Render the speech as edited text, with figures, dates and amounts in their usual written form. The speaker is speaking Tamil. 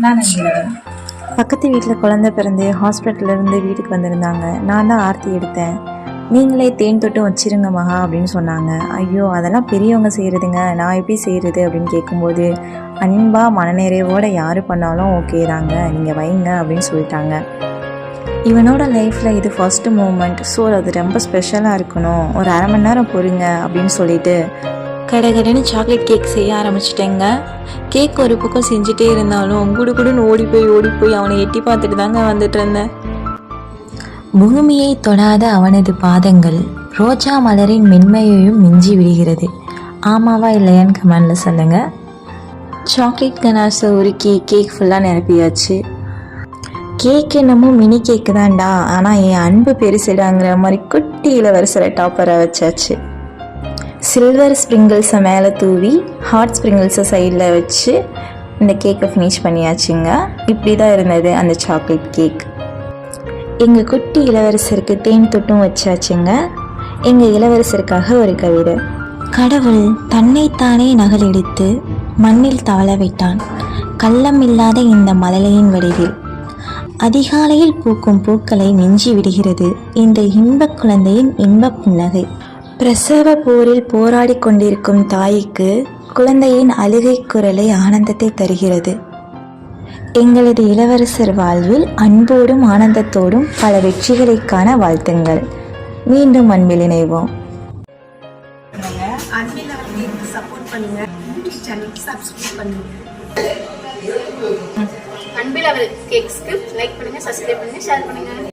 நான் பக்கத்து வீட்டில் குழந்தை பிறந்து ஹாஸ்பிட்டல்லேருந்து வீட்டுக்கு வந்திருந்தாங்க. நான் தான் ஆர்த்தி எடுத்தேன். நீங்களே தேன் தொட்டும் வச்சிருங்க மகா அப்படின்னு சொன்னாங்க. ஐயோ அதெல்லாம் பெரியவங்க செய்கிறதுங்க, நான் எப்படி செய்கிறது அப்படின்னு கேட்கும்போது, அன்பாக மனநிறைவோடு யார் பண்ணாலும் ஓகே தாங்க, நீங்கள் வைங்க அப்படின்னு சொல்லிட்டாங்க. இவனோட லைஃப்பில் இது ஃபஸ்ட்டு மூமெண்ட், ஸோ அது ரொம்ப ஸ்பெஷலாக இருக்கணும், ஒரு அரை மணி நேரம் பொறுங்க அப்படின்னு சொல்லிட்டு கடைன்னு சாக்லேட் கேக் செய்ய ஆரம்பிச்சிட்டேங்க. கேக் ஒரு பக்கம் செஞ்சுட்டே இருந்தாலும் குடுன்னு ஓடி போய் அவனை எட்டி பார்த்துட்டு தாங்க வந்துட்டு இருந்தேன். பூமியை தொடாத அவனது பாதங்கள் ரோஜா மலரின் மென்மையையும் மிஞ்சி விடுகிறது. ஆமாவா இல்லையான்னு கமெண்டில் சொல்லுங்கள். சாக்லேட் கனாஸை உருக்கி கேக் ஃபுல்லாக நிரப்பியாச்சு. கேக் என்னமோ மினி கேக்கு தான்டா, ஆனால் என் அன்பு பெருசிடாங்கிற மாதிரி குட்டி இளவரசரை டாப்பரை வச்சாச்சு. சில்வர் ஸ்ப்ரிங்கிள்ஸை மேலே தூவி ஹாட் ஸ்ப்ரிங்கிள்ஸை சைடில் வச்சு இந்த கேக்கை ஃபினிஷ் பண்ணியாச்சுங்க. இப்படி தான் இருந்தது அந்த சாக்லேட் கேக். எங்கள் குட்டி இளவரசருக்கு தேன் தொட்டும் வச்சாச்சுங்க. எங்கள் இளவரசருக்காக ஒரு கவிதை. கடவுள் தன்னைத்தானே நகலெடுத்து மண்ணில் தவள விட்டான், கள்ளம் இல்லாத இந்த மலலையின் வடிவில். அதிகாலையில் பூக்கும் பூக்களை மிஞ்சி விடுகிறது இந்த இன்பக் குழந்தையின் இன்பப் புன்னகை. பிரசவ போரில் போராடி கொண்டிருக்கும் தாய்க்கு குழந்தையின் அழுகை குரலை ஆனந்தத்தை தருகிறது. எங்களது இளவரசர் வாழ்வில் அன்போடும் ஆனந்தத்தோடும் பல வெற்றிகளை காண வாழ்த்துங்கள். மீண்டும் அன்பில் இணைவோம். அன்பில் அவள் கேக்ஸ்க்கு லைக் பண்ணுங்க, சப்ஸ்கிரைப் பண்ணுங்க, ஷேர் பண்ணுங்க.